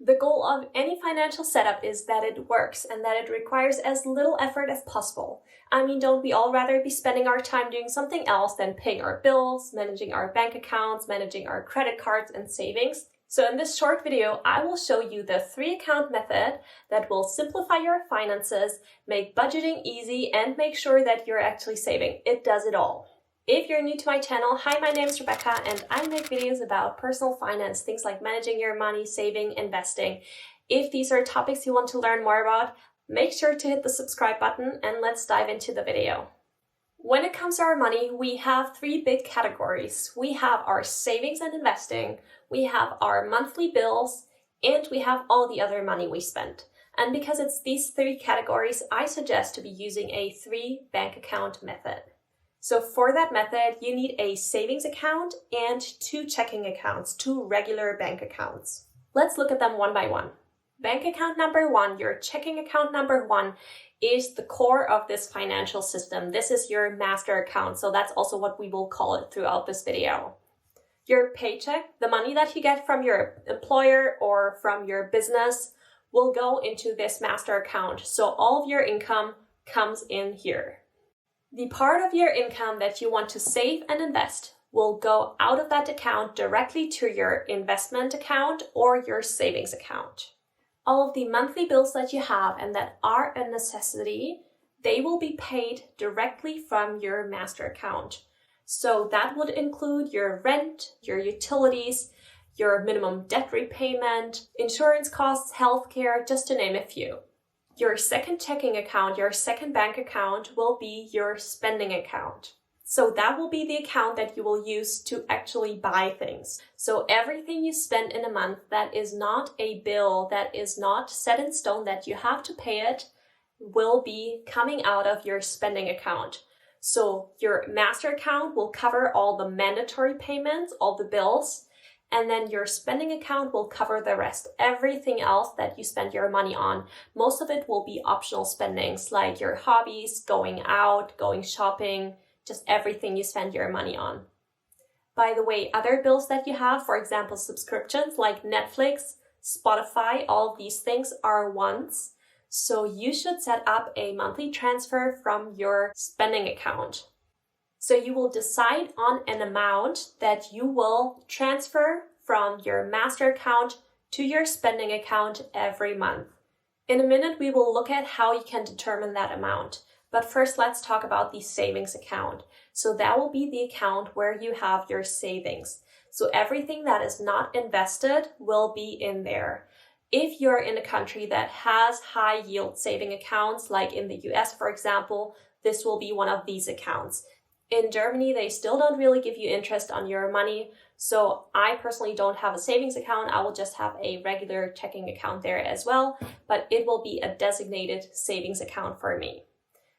The goal of any financial setup is that it works and that it requires as little effort as possible. I mean, don't we all rather be spending our time doing something else than paying our bills, managing our bank accounts, managing our credit cards and savings? So in this short video, I will show you the 3-account method that will simplify your finances, make budgeting easy, and make sure that you're actually saving. It does it all. If you're new to my channel, hi, my name is Rebecca and I make videos about personal finance, things like managing your money, saving, investing. If these are topics you want to learn more about, make sure to hit the subscribe button and let's dive into the video. When it comes to our money, we have 3 big categories. We have our savings and investing, we have our monthly bills, and we have all the other money we spend. And because it's these 3 categories, I suggest to be using a 3-bank account method. So for that method, you need a savings account and 2 checking accounts, 2 regular bank accounts. Let's look at them one by one. Bank account number 1, your checking account number 1, is the core of this financial system. This is your master account, so that's also what we will call it throughout this video. Your paycheck, the money that you get from your employer or from your business, will go into this master account. So all of your income comes in here. The part of your income that you want to save and invest will go out of that account directly to your investment account or your savings account. All of the monthly bills that you have and that are a necessity, they will be paid directly from your master account. So that would include your rent, your utilities, your minimum debt repayment, insurance costs, healthcare, just to name a few. Your second checking account, your second bank account, will be your spending account. So that will be the account that you will use to actually buy things. So everything you spend in a month that is not a bill, that is not set in stone, that you have to pay it, will be coming out of your spending account. So your master account will cover all the mandatory payments, all the bills, and then your spending account will cover the rest, everything else that you spend your money on. Most of it will be optional spendings like your hobbies, going out, going shopping, just everything you spend your money on. By the way, other bills that you have, for example, subscriptions like Netflix, Spotify, all of these things are ones. So you should set up a monthly transfer from your spending account. So you will decide on an amount that you will transfer from your master account to your spending account every month. In a minute, we will look at how you can determine that amount. But first, let's talk about the savings account. So that will be the account where you have your savings. So everything that is not invested will be in there. If you're in a country that has high yield saving accounts, like in the US, for example, this will be one of these accounts. In Germany, they still don't really give you interest on your money. So I personally don't have a savings account. I will just have a regular checking account there as well, but it will be a designated savings account for me.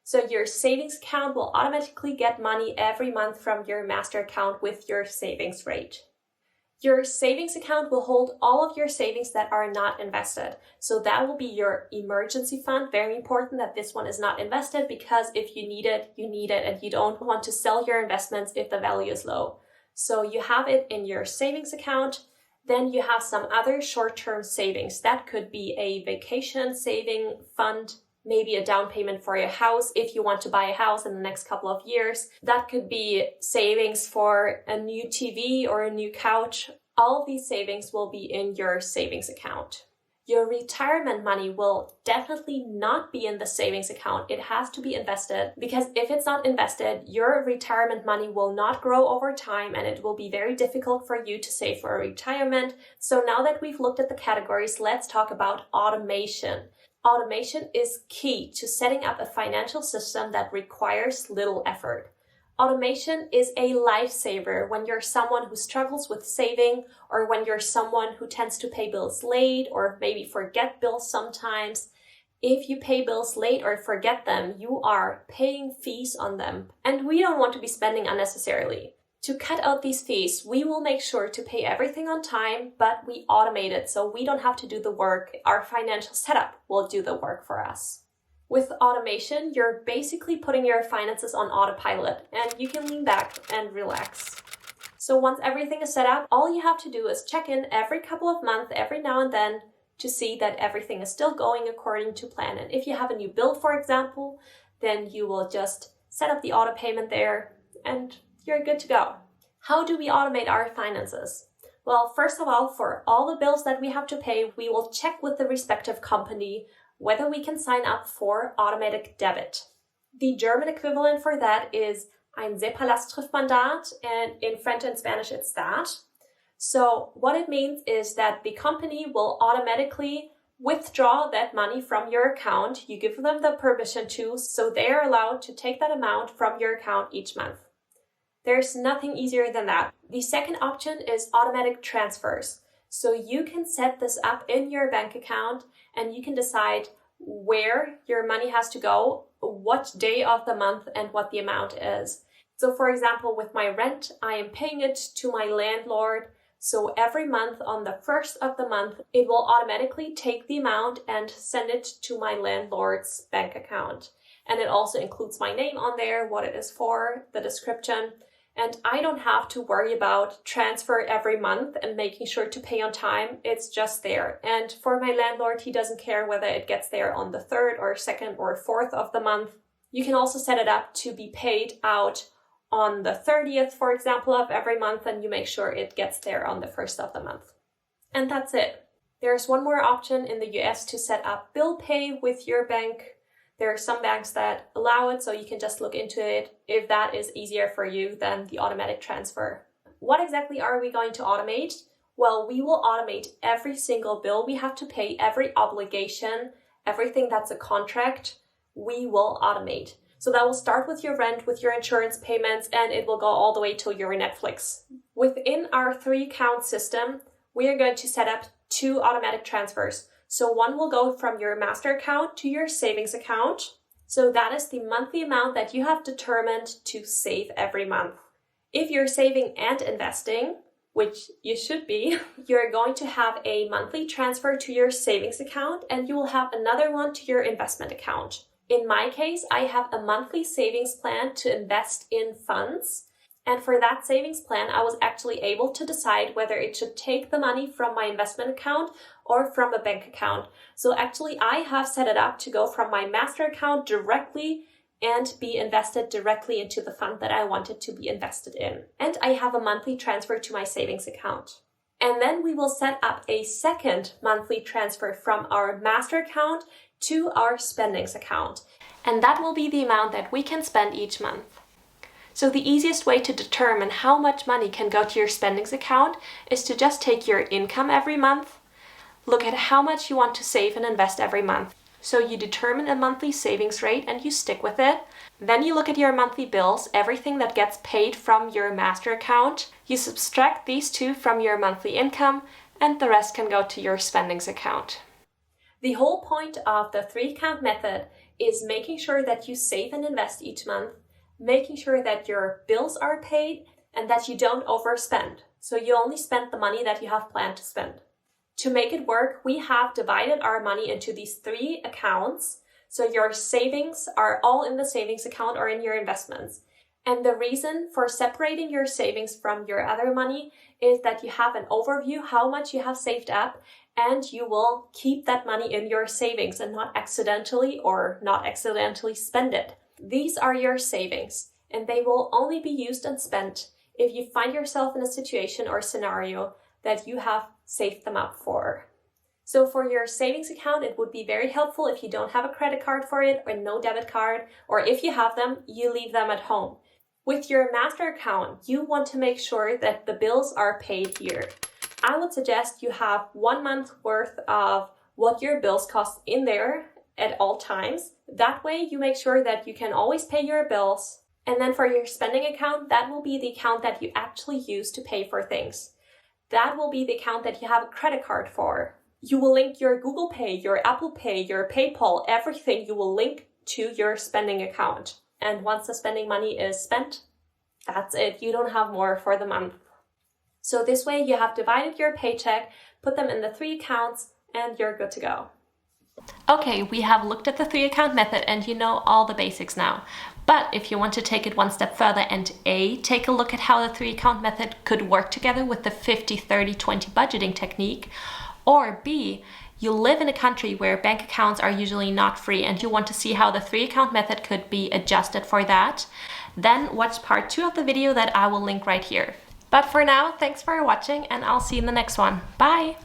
So your savings account will automatically get money every month from your master account with your savings rate. Your savings account will hold all of your savings that are not invested. So that will be your emergency fund. Very important that this one is not invested, because if you need it, and you don't want to sell your investments if the value is low. So you have it in your savings account. Then you have some other short-term savings. That could be a vacation saving fund, maybe a down payment for your house if you want to buy a house in the next couple of years. That could be savings for a new TV or a new couch. All of these savings will be in your savings account. Your retirement money will definitely not be in the savings account. It has to be invested, because if it's not invested, your retirement money will not grow over time and it will be very difficult for you to save for retirement. So now that we've looked at the categories, let's talk about automation. Automation is key to setting up a financial system that requires little effort. Automation is a lifesaver when you're someone who struggles with saving, or when you're someone who tends to pay bills late or maybe forget bills sometimes. If you pay bills late or forget them, you are paying fees on them, and we don't want to be spending unnecessarily. To cut out these fees, we will make sure to pay everything on time, but we automate it so we don't have to do the work. Our financial setup will do the work for us. With automation, you're basically putting your finances on autopilot, and you can lean back and relax. So once everything is set up, all you have to do is check in every couple of months, every now and then, to see that everything is still going according to plan. And if you have a new bill, for example, then you will just set up the auto payment there and you're good to go. How do we automate our finances? Well, first of all, for all the bills that we have to pay, we will check with the respective company whether we can sign up for automatic debit. The German equivalent for that is ein SEPA-Lastschriftmandat, and in French and Spanish it's that. So what it means is that the company will automatically withdraw that money from your account. You give them the permission to, so they are allowed to take that amount from your account each month. There's nothing easier than that. The second option is automatic transfers. So you can set this up in your bank account and you can decide where your money has to go, what day of the month, and what the amount is. So for example, with my rent, I am paying it to my landlord. So every month on the first of the month, it will automatically take the amount and send it to my landlord's bank account. And it also includes my name on there, what it is for, the description. And I don't have to worry about transfer every month and making sure to pay on time. It's just there. And for my landlord, he doesn't care whether it gets there on the 3rd or 2nd or 4th of the month. You can also set it up to be paid out on the 30th, for example, of every month, and you make sure it gets there on the 1st of the month. And that's it. There's one more option in the US to set up bill pay with your bank. There are some banks that allow it, so you can just look into it if that is easier for you than the automatic transfer. What exactly are we going to automate? Well, we will automate every single bill we have to pay, every obligation, everything that's a contract, we will automate. So that will start with your rent, with your insurance payments, and it will go all the way to your Netflix. Within our 3-account system, we are going to set up 2 automatic transfers. So one will go from your master account to your savings account. So that is the monthly amount that you have determined to save every month. If you're saving and investing, which you should be, you're going to have a monthly transfer to your savings account and you will have another one to your investment account. In my case, I have a monthly savings plan to invest in funds. And for that savings plan, I was actually able to decide whether it should take the money from my investment account or from a bank account. So actually, I have set it up to go from my master account directly and be invested directly into the fund that I wanted to be invested in. And I have a monthly transfer to my savings account. And then we will set up a second monthly transfer from our master account to our spendings account. And that will be the amount that we can spend each month. So the easiest way to determine how much money can go to your spendings account is to just take your income every month, look at how much you want to save and invest every month. So you determine a monthly savings rate and you stick with it. Then you look at your monthly bills, everything that gets paid from your master account. You subtract these 2 from your monthly income and the rest can go to your spendings account. The whole point of the 3-account method is making sure that you save and invest each month, making sure that your bills are paid and that you don't overspend. So you only spend the money that you have planned to spend. To make it work, we have divided our money into these 3 accounts. So your savings are all in the savings account or in your investments. And the reason for separating your savings from your other money is that you have an overview how much you have saved up and you will keep that money in your savings and not accidentally spend it. These are your savings and they will only be used and spent if you find yourself in a situation or scenario that you have saved them up for. So for your savings account, it would be very helpful if you don't have a credit card for it or no debit card, or if you have them, you leave them at home. With your master account, you want to make sure that the bills are paid here. I would suggest you have 1 month worth of what your bills cost in there at all times. That way you make sure that you can always pay your bills. And then for your spending account, that will be the account that you actually use to pay for things. That will be the account that you have a credit card for. You will link your Google Pay, your Apple Pay, your PayPal, everything you will link to your spending account. And once the spending money is spent, that's it. You don't have more for the month. So this way you have divided your paycheck, put them in the 3 accounts, and you're good to go. Okay, we have looked at the 3-account method and you know all the basics now. But if you want to take it one step further and A, take a look at how the 3-account method could work together with the 50-30-20 budgeting technique, or B, you live in a country where bank accounts are usually not free and you want to see how the 3-account method could be adjusted for that, then watch part 2 of the video that I will link right here. But for now, thanks for watching and I'll see you in the next one. Bye!